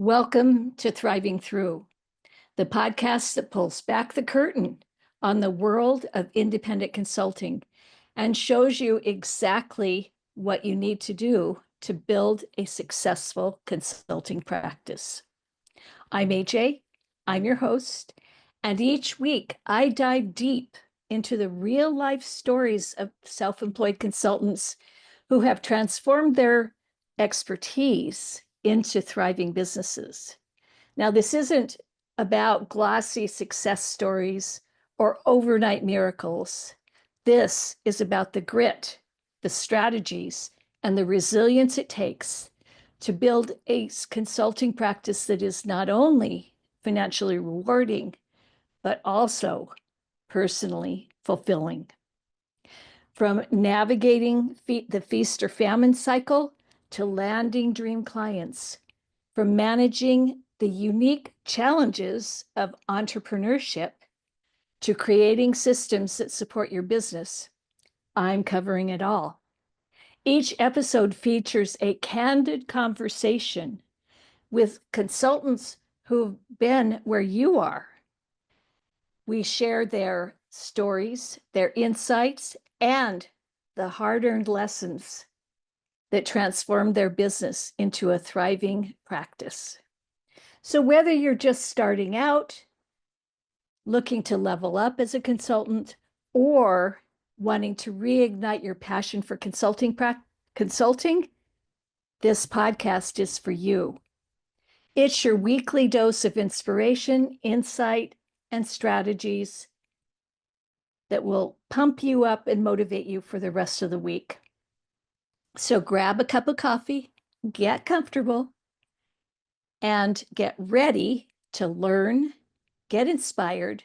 Welcome to Thriving Through, the podcast that pulls back the curtain on the world of independent consulting and shows you exactly what you need to do to build a successful consulting practice. I'm AJ, I'm your host, and each week I dive deep into the real life stories of self-employed consultants who have transformed their expertise into thriving businesses. Now, this isn't about glossy success stories or overnight miracles. This is about the grit, the strategies, and the resilience it takes to build a consulting practice that is not only financially rewarding, but also personally fulfilling. From navigating the feast or famine cycle to landing dream clients, from managing the unique challenges of entrepreneurship to creating systems that support your business, I'm covering it all. Each episode features a candid conversation with consultants who've been where you are. We share their stories, their insights, and the hard-earned lessons that transform their business into a thriving practice. So whether you're just starting out, looking to level up as a consultant, or wanting to reignite your passion for consulting, this podcast is for you. It's your weekly dose of inspiration, insight, and strategies that will pump you up and motivate you for the rest of the week. So grab a cup of coffee, get comfortable, and get ready to learn, get inspired,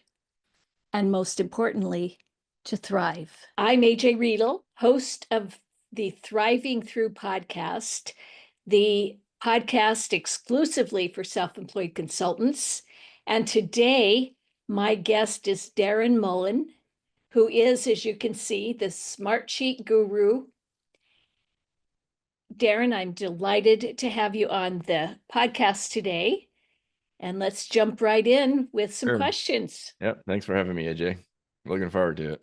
and most importantly, to thrive. I'm AJ Riedel, host of the Thriving Through podcast, the podcast exclusively for self-employed consultants. And today, my guest is Darren Mullen, who is, as you can see, the Smartsheet Guru. Darren, I'm delighted to have you on the podcast today. And let's jump right in with some questions. Yep. Thanks for having me, AJ. Looking forward to it.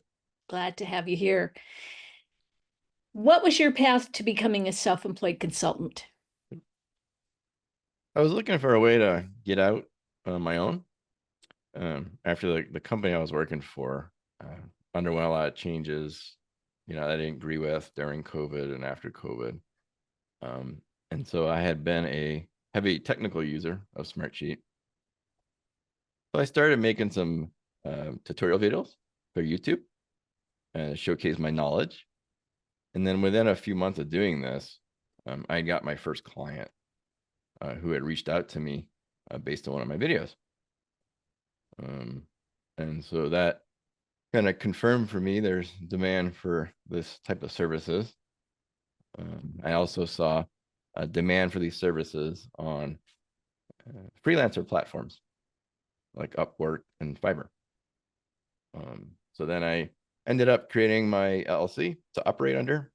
Glad to have you here. What was your path to becoming a self-employed consultant? I was looking for a way to get out on my own. After the company I was working for underwent a lot of changes, I didn't agree with during COVID and after COVID. And so I had been a heavy technical user of Smartsheet. So I started making some tutorial videos for YouTube and showcase my knowledge. And then within a few months of doing this, I got my first client who had reached out to me based on one of my videos. And so that kind of confirmed for me there's demand for this type of services. I also saw a demand for these services on freelancer platforms like Upwork and Fiverr. So then I ended up creating my LLC to operate under,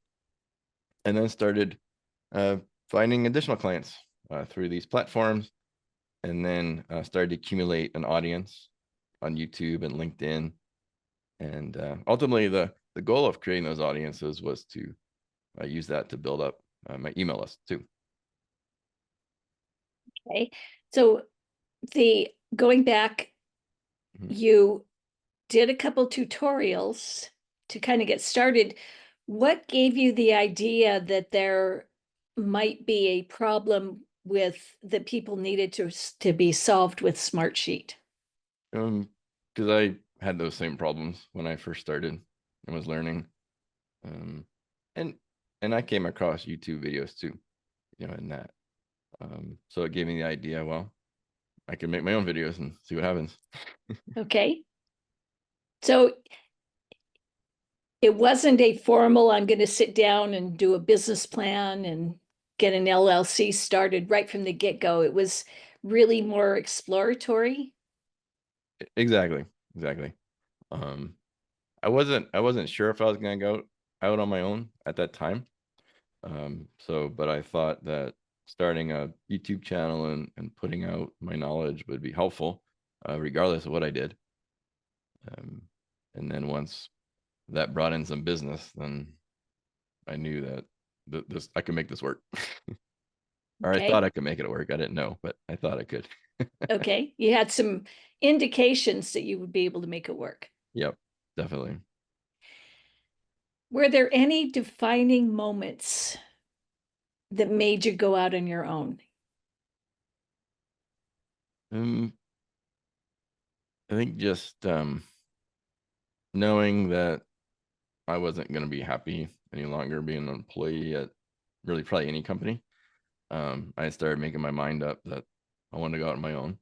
and then started finding additional clients through these platforms, and then started to accumulate an audience on YouTube and LinkedIn. And ultimately, the goal of creating those audiences was to use that to build up my email list too. Okay, so going back, you did a couple tutorials to kind of get started. What gave you the idea that there might be a problem with that people needed to be solved with Smartsheet? Because I had those same problems when I first started and was learning. And I came across YouTube videos too, in that. So it gave me the idea, well, I can make my own videos and see what happens. Okay. So it wasn't a formal, I'm going to sit down and do a business plan and get an LLC started right from the get-go. It was really more exploratory. Exactly. I wasn't sure if I was going to go out on my own at that time. But I thought that starting a YouTube channel and putting out my knowledge would be helpful, regardless of what I did. And then once that brought in some business, then I knew that this I could make this work. Or I thought Okay. I could make it work. I didn't know, but I thought I could. Okay. You had some indications that you would be able to make it work. Yep, definitely. Were there any defining moments that made you go out on your own? I think just knowing that I wasn't going to be happy any longer being an employee at really probably any company. I started making my mind up that I wanted to go out on my own.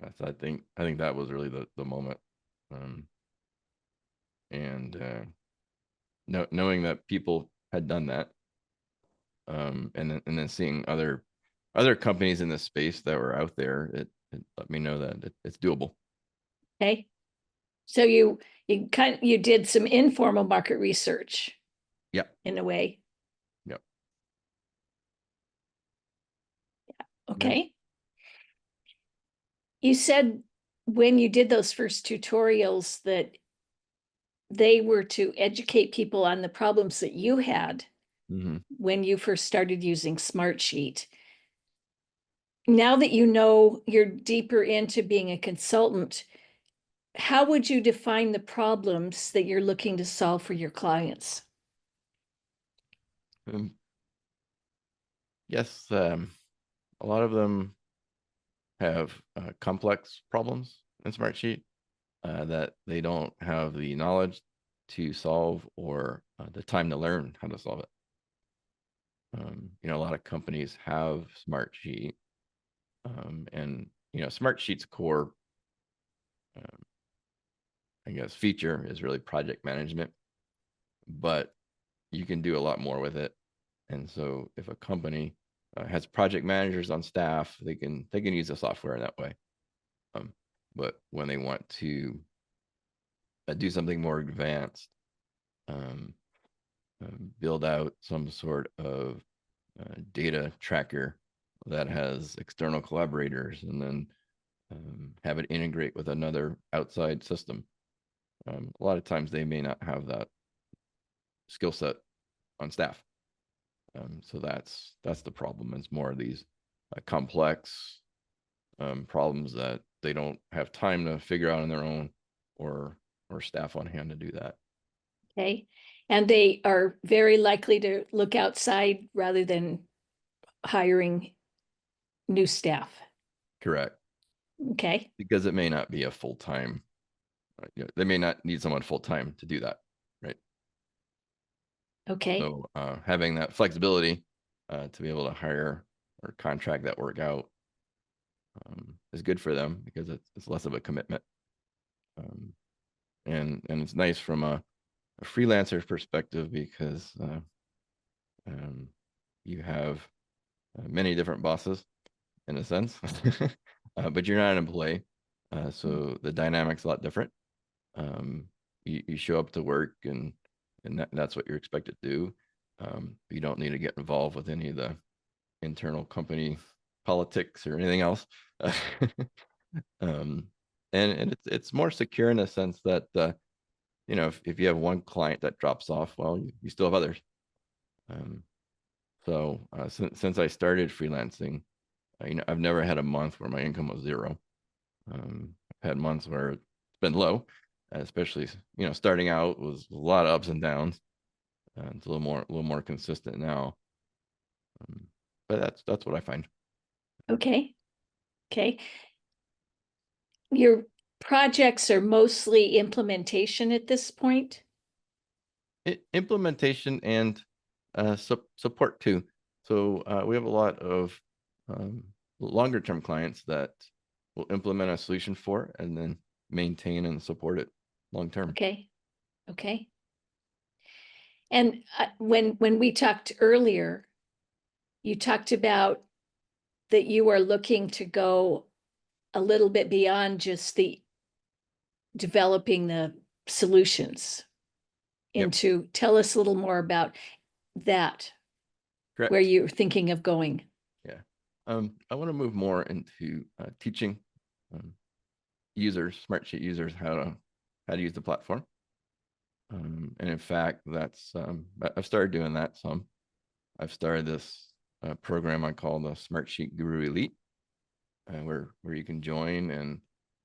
I think that was really the moment. And knowing that people had done that, and then seeing other companies in this space that were out there, it let me know that it's doable. Okay. So you did some informal market research. Yep. In a way. Yep. Okay. You said when you did those first tutorials that they were to educate people on the problems that you had when you first started using Smartsheet. Now that you know you're deeper into being a consultant, how would you define the problems that you're looking to solve for your clients? Yes, a lot of them have complex problems in Smartsheet that they don't have the knowledge to solve or the time to learn how to solve it. A lot of companies have Smartsheet, and Smartsheet's core, I guess, feature is really project management, but you can do a lot more with it. And so, if a company has project managers on staff, they can use the software in that way. But when they want to do something more advanced, build out some sort of data tracker that has external collaborators, and then have it integrate with another outside system. A lot of times they may not have that skill set on staff. So that's the problem. It's more of these complex problems that they don't have time to figure out on their own, or staff on hand to do that. Okay. And they are very likely to look outside rather than hiring new staff. Correct. Okay. Because it may not be a full-time, they may not need someone full-time to do that, right? Okay. So having that flexibility to be able to hire or contract that work out is good for them, because it's less of a commitment. And it's nice from a freelancer perspective, because you have many different bosses in a sense, but you're not an employee. So the dynamic's a lot different. You show up to work, and that's what you're expected to do. You don't need to get involved with any of the internal company politics or anything else. And it's more secure in the sense that if you have one client that drops off, well, you still have others. So since I started freelancing, I've never had a month where my income was zero. I've had months where it's been low, especially starting out was a lot of ups and downs. It's a little more consistent now. But that's what I find. Okay. Okay. Your projects are mostly implementation at this point? Implementation and support too. So we have a lot of longer term clients that will implement a solution for, and then maintain and support it long term. Okay. Okay. And when we talked earlier, you talked about that you are looking to go a little bit beyond just the developing the solutions Yep. into, tell us a little more about that. Correct. where you're thinking of going? Yeah. I want to move more into teaching users, Smartsheet users, how to use the platform. And in fact, that's I've started doing that some. I've started this program I call the Smartsheet Guru Elite, where you can join, and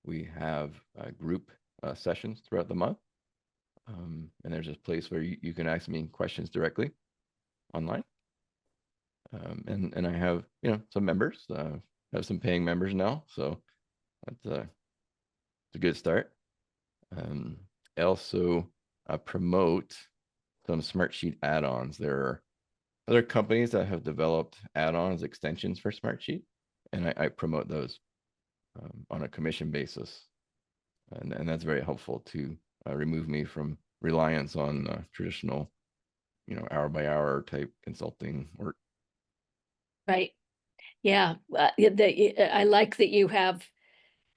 we have group sessions throughout the month. And there's this place where you can ask me questions directly online. And I have some members, have some paying members now, so that's it's a good start. I also promote some Smartsheet add-ons. There are other companies that have developed add-ons, extensions for Smartsheet, and I promote those on a commission basis, and that's very helpful to remove me from reliance on traditional, hour by hour type consulting work. Right. Yeah. I like that you have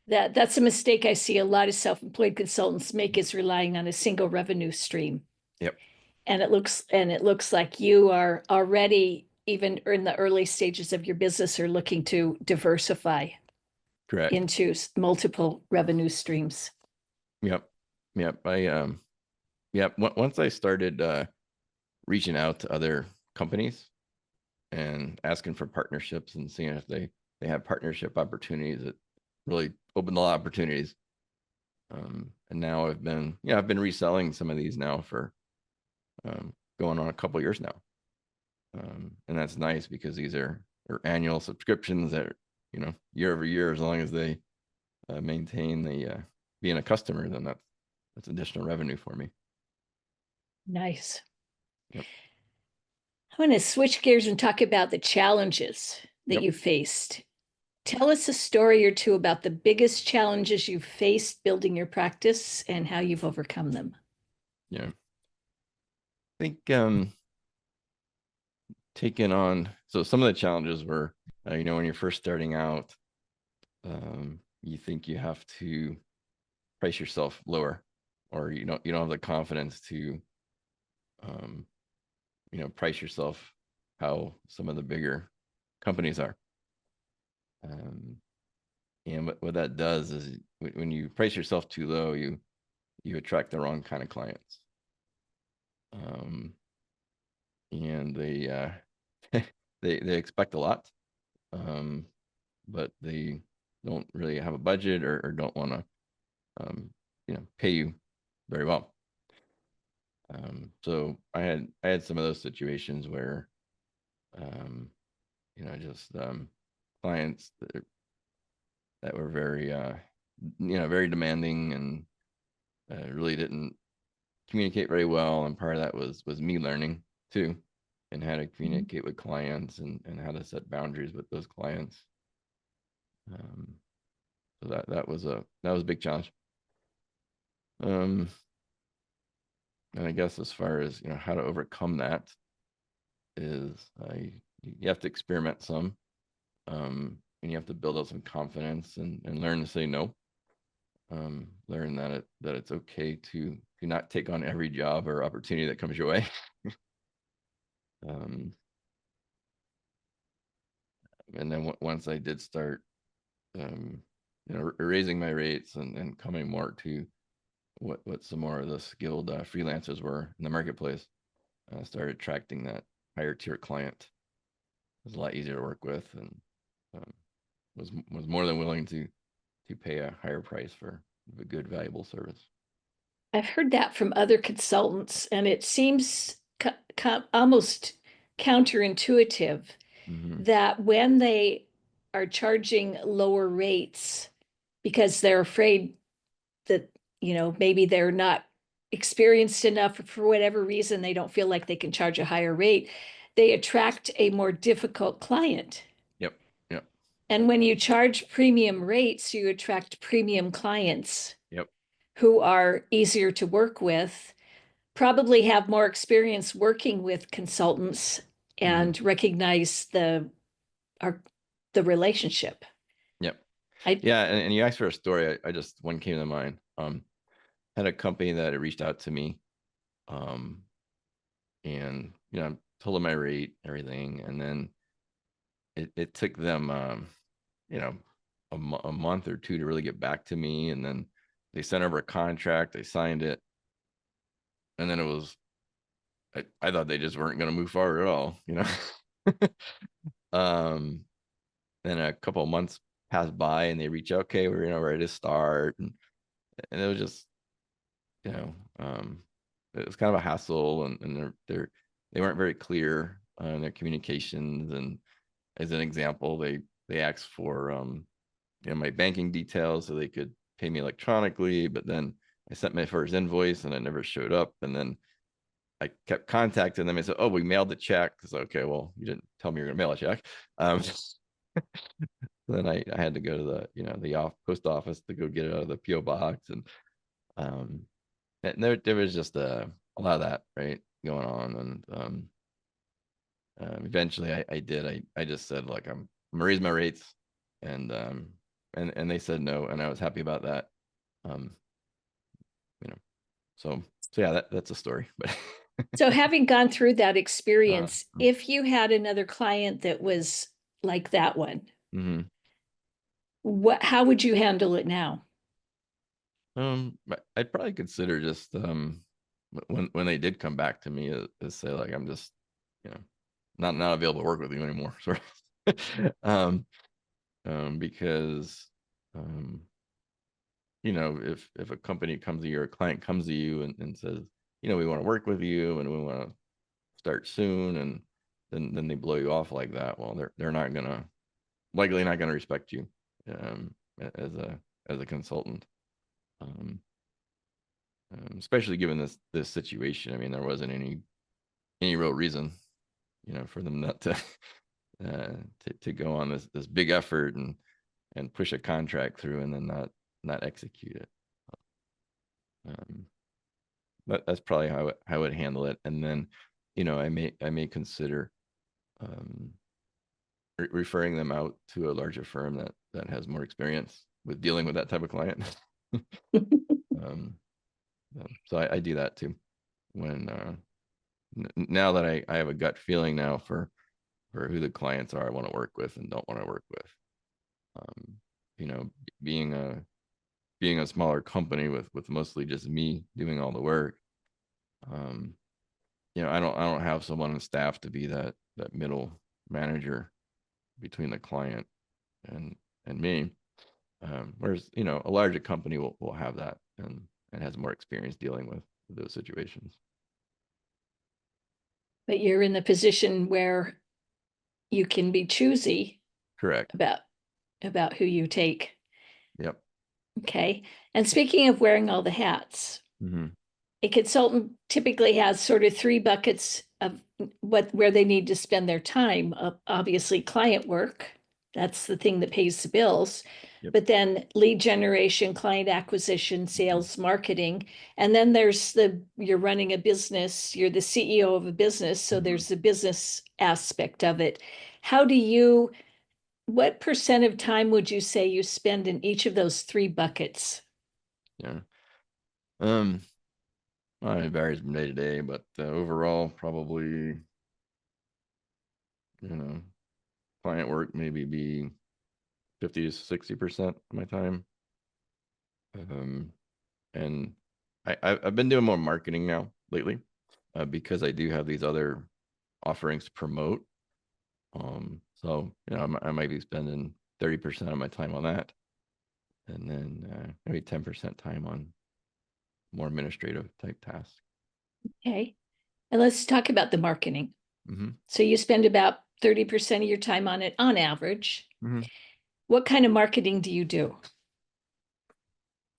that. That's a mistake I see a lot of self-employed consultants make, is relying on a single revenue stream. Yep. And it looks like you are already, even in the early stages of your business, are looking to diversify Correct. into multiple revenue streams. Yep. Yep. Once I started reaching out to other companies and asking for partnerships and seeing if they have partnership opportunities, it really opened a lot of opportunities. And now I've been reselling some of these now for going on a couple years now. And that's nice because these are annual subscriptions that are, year over year, as long as they maintain the being a customer, then that's additional revenue for me. Nice. Yep. I want to switch gears and talk about the challenges that Yep. you faced. Tell us a story or two about the biggest challenges you've faced building your practice and how you've overcome them. Yeah. I think taking on, so some of the challenges were, when you're first starting out, you think you have to price yourself lower, or you don't have the confidence to price yourself how some of the bigger companies are. And what that does is, when you price yourself too low, you attract the wrong kind of clients. And they they expect a lot, but they don't really have a budget, or don't want to pay you very well. So I had some of those situations where just clients that were very very demanding, and really didn't communicate very well. And part of that was me learning too, and how to communicate with clients, and how to set boundaries with those clients. So that was a big challenge. And I guess as far as how to overcome that is, you have to experiment some, and you have to build up some confidence, and learn to say no. Learn that it's okay to not take on every job or opportunity that comes your way. And then once I did start raising my rates, and coming more to what some more of the skilled freelancers were in the marketplace, started attracting that higher tier client. It was a lot easier to work with, and was more than willing to pay a higher price for a good, valuable service. I've heard that from other consultants, and it seems almost counterintuitive that when they are charging lower rates because they're afraid that, maybe they're not experienced enough, for whatever reason, they don't feel like they can charge a higher rate, they attract a more difficult client. Yep. And when you charge premium rates, you attract premium clients. Yep. Who are easier to work with, probably have more experience working with consultants, and recognize the relationship. Yep. And you asked for a story. I just, one came to mind. Had a company that had reached out to me, and told them my rate, everything, and then it took them you know, a month or two to really get back to me, and then they sent over a contract, they signed it, and then it was I thought they just weren't going to move forward at all, you know. Then a couple of months passed by, and they reach out, okay, we're ready to start, and it was just, you know, it was kind of a hassle, and they weren't very clear in their communications. And as an example, they asked for my banking details so they could pay me electronically, but then I sent my first invoice and it never showed up. And then I kept contacting them. I said, "Oh, we mailed the check." So, okay, well, you didn't tell me you're gonna mail a check. Then I had to go to the post office to go get it out of the PO box, and there was just a lot of that, right, going on. And eventually I just said, like, I'm gonna raise my rates, and they said no, and I was happy about that. um you know so yeah, that's a story. But So having gone through that experience, uh, if you had another client that was like that one, mhm. how would you handle it now? I'd probably consider just when they did come back to me, to say, like, I'm just, you know, not available to work with you anymore, sort of. Because if a company comes to you, or a client comes to you, and says, we want to work with you and we want to start soon, and then they blow you off like that, well, they're not gonna likely not gonna respect you um as a consultant. um Especially given this situation. I mean, there wasn't any real reason, for them not to go on this big effort and push a contract through, and then not execute it. Um, that's probably how I would handle it. And then, I may consider um, referring them out to a larger firm that has more experience with dealing with that type of client. um, so I do that too. When now that I have a gut feeling now for who the clients are I want to work with and don't want to work with. Um, you know, being a smaller company with mostly just me doing all the work. Um, I don't have someone on staff to be that middle manager between the client and me. Whereas, a larger company will have that, and has more experience dealing with those situations. But you're in the position where you can be choosy Correct. about who you take. Yep. Okay. And speaking of wearing all the hats, Mm-hmm. a consultant typically has sort of three buckets of where they need to spend their time. Obviously, client work, that's the thing that pays the bills. Yep. But then lead generation, client acquisition, sales, marketing. And then you're running a business, you're the CEO of a business. So Mm-hmm. there's the business aspect of it. What percent of time would you say you spend in each of those three buckets? Yeah. Well, it varies from day to day, but overall, probably, you know, client work maybe be 50 to 60% of my time. Um, and I've been doing more marketing now lately, because I do have these other offerings to promote. So, I might be spending 30% of my time on that, and then maybe 10% time on more administrative type tasks. Okay. And let's talk about the marketing. Mm-hmm. So you spend about 30% of your time on it on average. Mm-hmm. What kind of marketing do you do?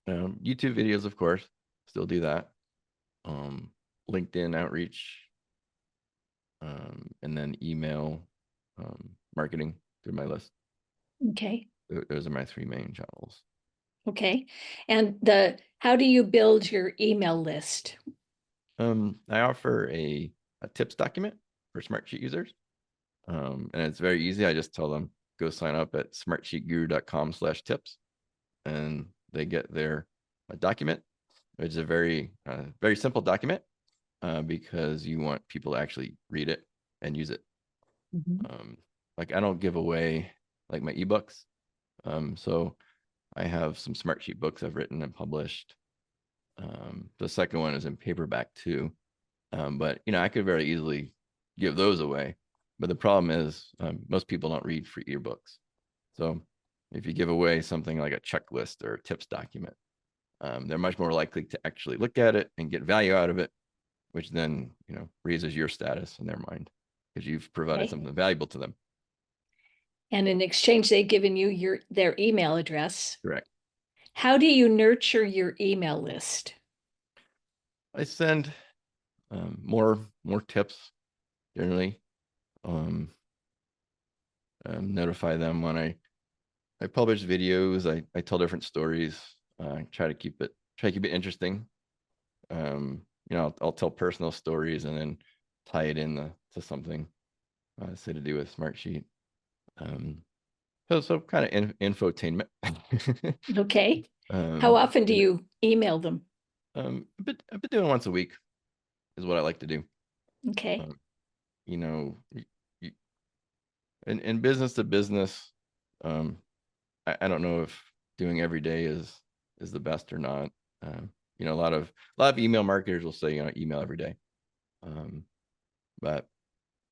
YouTube videos, of course, still do that. LinkedIn outreach, and then email marketing through my list. Okay. Those are my three main channels. Okay. And how do you build your email list? I offer a tips document for Smartsheet users. And it's very easy. I just tell them, go sign up at smartsheetguru.com/tips, and they get their document. It's a very simple document, because you want people to actually read it and use it. Mhm. Like I don't give away like my ebooks. So I have some Smartsheet books I've written and published. The second one is in paperback too. But you know, I could very easily give those away. But the problem is most people don't read free ebooks. So if you give away something like a checklist or a tips document, they're much more likely to actually look at it and get value out of it, which then, you know, raises your status in their mind because you've provided Okay. something valuable to them. And in exchange, they've given you their email address. Correct. How do you nurture your email list? I send more tips generally. Um, Notify them when I publish videos. I tell different stories. Try to keep it interesting. You know, I'll tell personal stories and then tie it in to something, say to do with Smartsheet. So kind of infotainment. Okay. How often do and, you email them? I've been doing once a week is what I like to do. Okay. You know, in business to business, um, I don't know if doing every day is the best or not. You know, a lot of email marketers will say, you know, email every day. But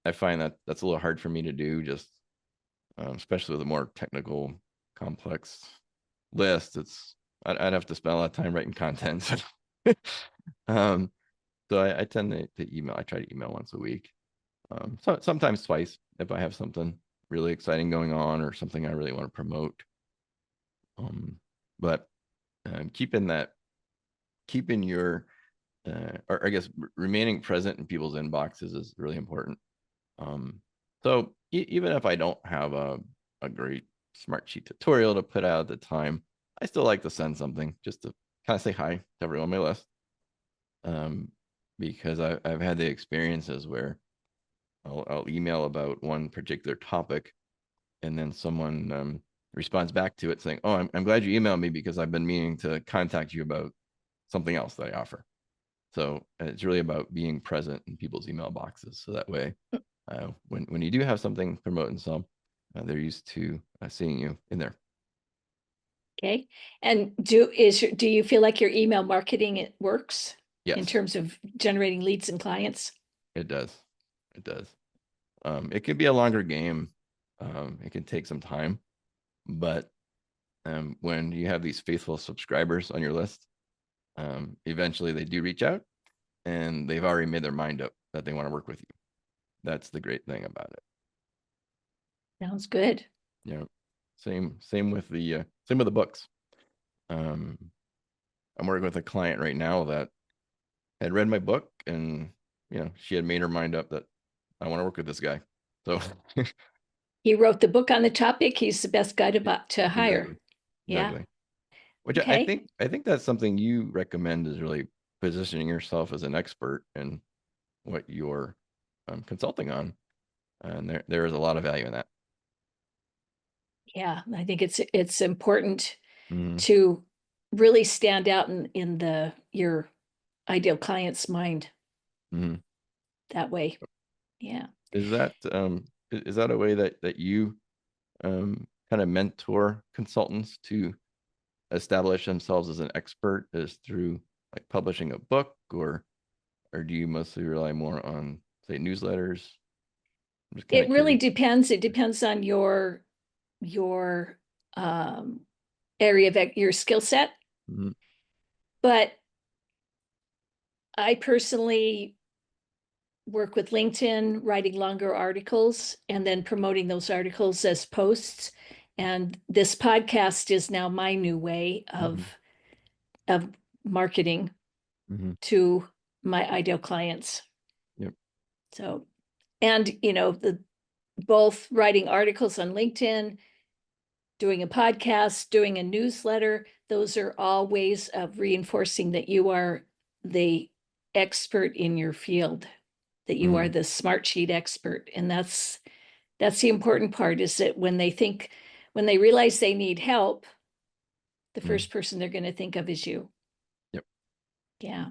I find that that's a little hard for me to do, just especially with a more technical, complex list. I'd have to spend a lot of time writing content. um, so I tend to email. I try to email once a week. So sometimes twice if I have something really exciting going on or something I really want to promote. But keeping your or I guess remaining present in people's inboxes is really important. So even if I don't have a great Smartsheet tutorial to put out at the time, I still like to send something just to kind of say hi to everyone on my list. Because I've had the experiences where I'll email about one particular topic, and then someone responds back to it saying, "Oh, I'm glad you emailed me because I've been meaning to contact you about something else that I offer." So it's really about being present in people's email boxes. So that way, when you do have something to promote and sell, they're used to seeing you in there. Okay. And do you feel like your email marketing it works in Yes, terms of generating leads and clients? it does. It does. It can be a longer game. It can take some time, but when you have these faithful subscribers on your list, eventually they do reach out and they've already made their mind up that they want to work with you. That's the great thing about it. Sounds good. You know, same with the books. Um, I'm working with a client right now that had read my book, and you know, she had made her mind up that I want to work with this guy. So He wrote the book on the topic. He's the best guy to hire. exactly, Yeah. exactly. Which Okay. I think that's something you recommend is really positioning yourself as an expert in what you're consulting on, and there is a lot of value in that. Yeah. I think it's important Mhm, to really stand out in your ideal client's mind mhm. that way. Yeah. Is that a way that you kind of mentor consultants to establish themselves as an expert, is through like publishing a book, or do you mostly rely more on, say, newsletters? I'm just kind It of really curious. depends. It depends on your um area of your skill set. Mhm, But I personally work with LinkedIn, writing longer articles and then promoting those articles as posts. And this podcast is now my new way mhm, of marketing mhm. to my ideal clients. Yep. So, and you know, both writing articles on LinkedIn, doing a podcast, doing a newsletter, those are all ways of reinforcing that you are the expert in your field, that you are Mhm, the Smartsheet expert. And that's the important part, is that when they realize they need help, the mhm. first person they're going to think of is you. Yep. Yeah.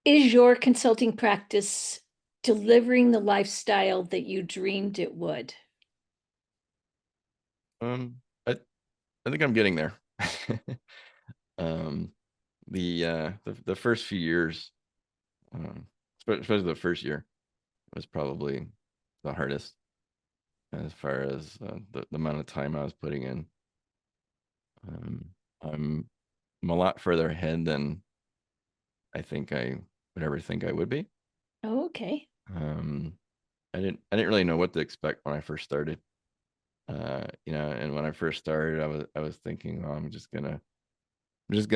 Is your consulting practice delivering the lifestyle that you dreamed it would? I think I'm getting there. um, the first few years, um, especially the first year, was probably the hardest as far as the amount of time I was putting in. Um, I'm I'm a lot further ahead than I think I would ever think I would be. Oh, okay. Um, I didn't really know what to expect when I first started. And when I first started, I was thinking, oh, I'm just gonna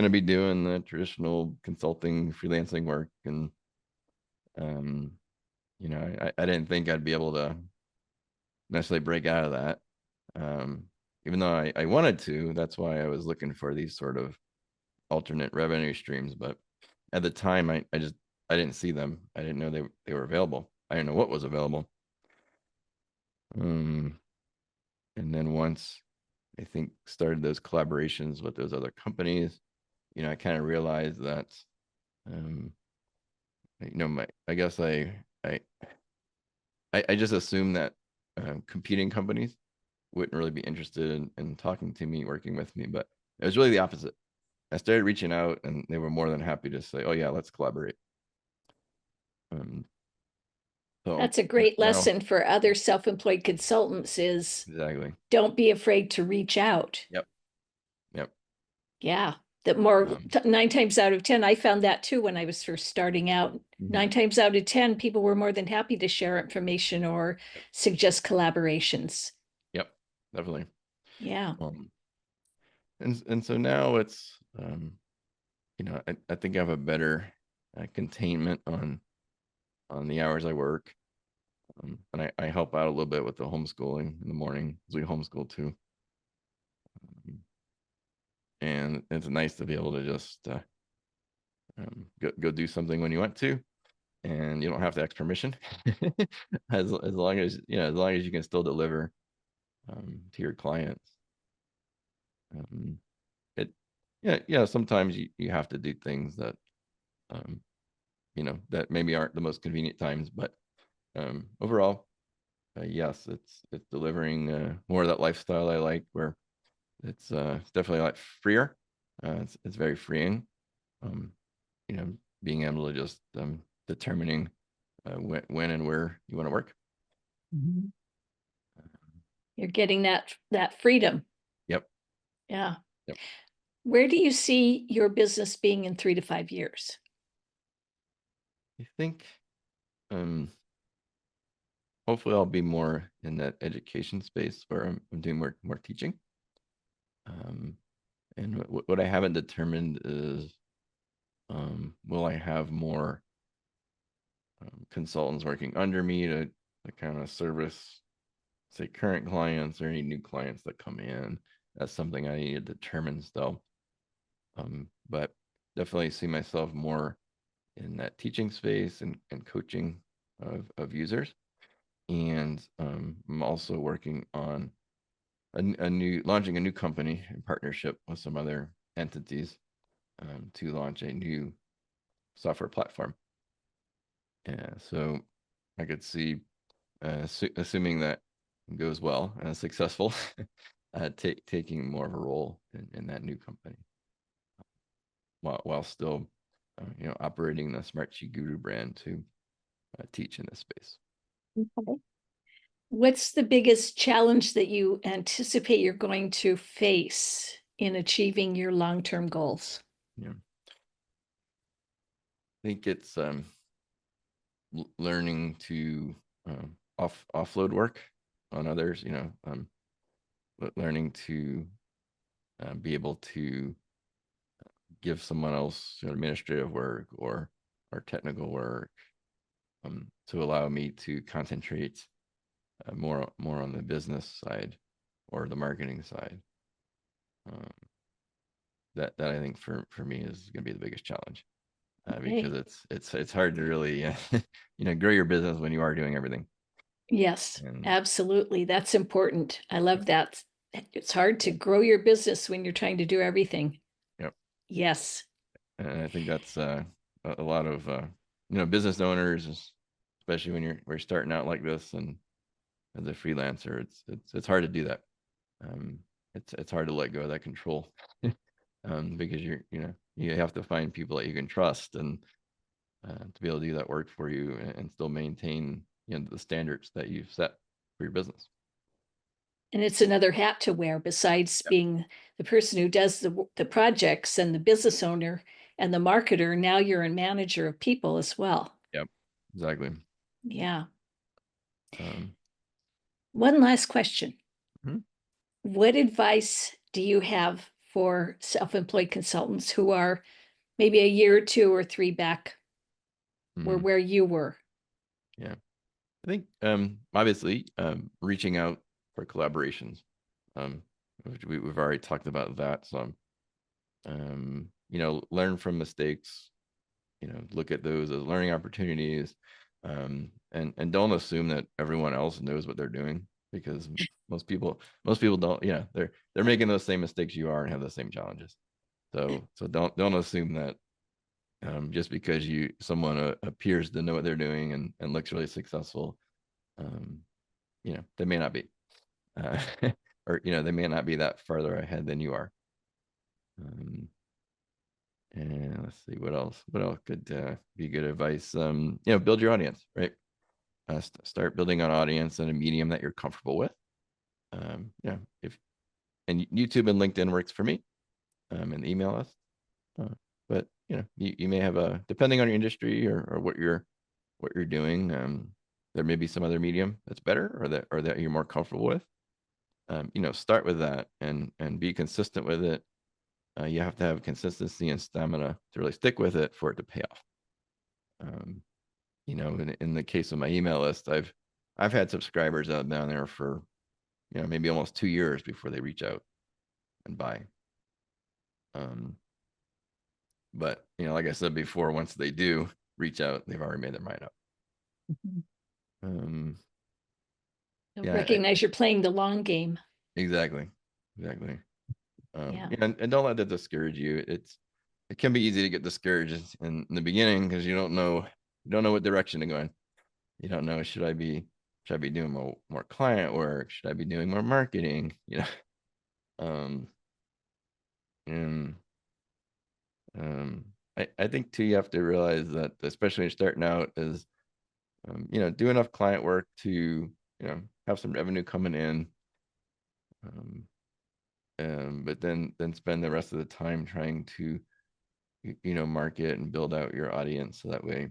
be doing the traditional consulting, freelancing work, and um, I didn't think I'd be able to necessarily break out of that. Um, Even though I wanted to, that's why I was looking for these sort of alternate revenue streams. But at the time, I didn't see them. I didn't know they were available. I didn't know what was available. Um, and then once I think started those collaborations with those other companies, I kind of realized that, um, I guess I I just assumed that competing companies wouldn't really be interested in talking to me, working with me, but it was really the opposite. I started reaching out, and they were more than happy to say, "Oh yeah, let's collaborate." Um, so That's a great now, lesson for other self-employed consultants is exactly. don't be afraid to reach out. Yep. Yep. Yeah. That more Um, 9 times out of 10, I found that too when I was first starting out. mhm. 9 times out of 10, people were more than happy to share information or Yep. suggest collaborations. Yep. Definitely. Yeah. Um, and so now it's, I think I have a better containment on the hours I work. And I help out a little bit with the homeschooling in the morning as we homeschool too. Um, and it's nice to be able to just go do something when you want to, and you don't have to ask permission. As long as you can still deliver to your clients. Um, it yeah, sometimes you have to do things that um, that maybe aren't the most convenient times, but overall, yes, it's delivering more of that lifestyle I like, where it's definitely a lot freer. It's very freeing. Um, Being able to just determining when and where you want to work. Mhm. You're getting that freedom. Yep. Yeah. Yep. Where do you see your business being in 3 to 5 years? I think hopefully I'll be more in that education space where I'm doing more teaching. Um, and what I haven't determined is, will I have more consultants working under me to kind of service, say, current clients or any new clients that come in? That's something I need to determine still. But definitely see myself more in that teaching space and coaching of users. And I'm also working on launching a new company in partnership with some other entities, to launch a new software platform. Yeah, so I could see, assuming that goes well and is successful, taking more of a role in that new company, while still, operating the Smartsheet Guru brand to teach in this space. Okay. What's the biggest challenge that you anticipate you're going to face in achieving your long-term goals? Yeah, I think it's learning to offload work on others. Learning to be able to give someone else administrative work or technical work, to allow me to concentrate more on the business side or the marketing side. Um, that I think for me is going to be the biggest challenge, because Okay. it's hard to really grow your business when you are doing everything. Yes, And absolutely. That's important. I love that. It's hard to grow your business when you're trying to do everything. yep, Yes. and I think that's a lot of business owners, especially when you're starting out like this and as a freelancer, it's hard to do that. It's hard to let go of that control because you have to find people that you can trust and to be able to do that work for you and still maintain the standards that you've set for your business. And it's another hat to wear besides being the person who does the projects and the business owner and the marketer. Now you're a manager of people as well. Yep, exactly. Yeah. One last question. Mhm. What advice do you have for self-employed consultants who are maybe a year or 2 or 3 back where you were? Yeah. I think obviously reaching out for collaborations. We've already talked about that. So learn from mistakes, look at those as learning opportunities. And don't assume that everyone else knows what they're doing, because most people don't. They're making those same mistakes you are and have the same challenges. So don't assume that just because someone appears to know what they're doing and looks really successful, they may not be, or they may not be that farther ahead than you are. And let's see what else could be good advice. Build your audience, right? Start building an audience and a medium that you're comfortable with. And YouTube and LinkedIn works for me. And email us. But you may have depending on your industry or what you're doing, there may be some other medium that's better or that you're more comfortable with. Start with that and be consistent with it. You have to have consistency and stamina to really stick with it for it to pay off. In the case of my email list, I've had subscribers out down there for maybe almost 2 years before they reach out and buy. But like I said before, once they do reach out, they've already made their mind up. Recognize you're playing the long game. Exactly. And don't let that discourage you. It can be easy to get discouraged in the beginning because you don't know what direction to go in. You don't know, should I be doing more client work? Should I be doing more marketing? I think too, you have to realize that, especially when you're starting out, is do enough client work to have some revenue coming in, but then spend the rest of the time trying to market and build out your audience, so that way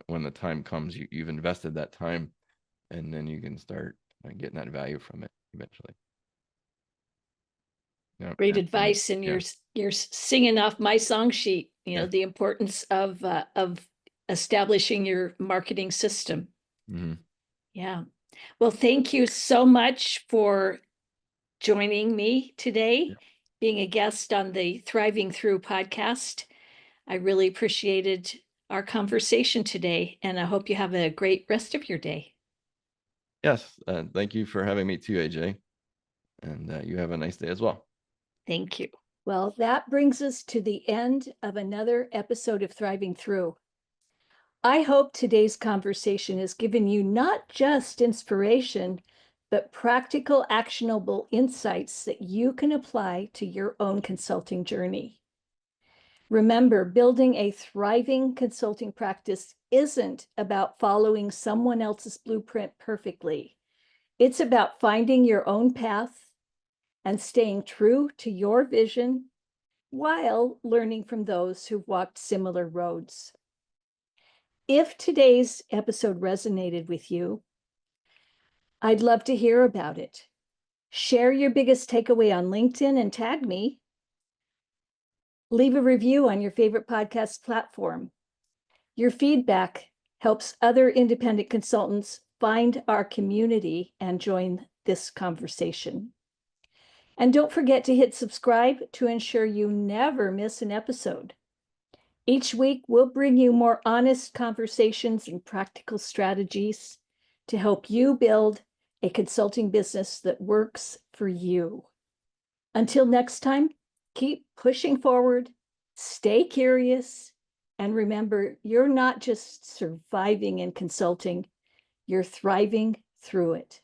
when the time comes, you've invested that time, and then you can start getting that value from it eventually. Great advice. And you're singing off my song sheet, the importance of establishing your marketing system. Yeah. Well, thank you so much for joining me today, being a guest on the Thriving Through podcast. I really appreciated our conversation today, and I hope you have a great rest of your day. Yes. Thank you for having me too, AJ. And you have a nice day as well. Thank you. Well, that brings us to the end of another episode of Thriving Through. I hope today's conversation has given you not just inspiration, but practical, actionable insights that you can apply to your own consulting journey. Remember, building a thriving consulting practice isn't about following someone else's blueprint perfectly. It's about finding your own path and staying true to your vision while learning from those who've walked similar roads. If today's episode resonated with you, I'd love to hear about it. Share your biggest takeaway on LinkedIn and tag me. Leave a review on your favorite podcast platform. Your feedback helps other independent consultants find our community and join this conversation. And don't forget to hit subscribe to ensure you never miss an episode. Each week, we'll bring you more honest conversations and practical strategies to help you build a consulting business that works for you. Until next time, keep pushing forward, stay curious, And remember, you're not just surviving in consulting, you're thriving through it.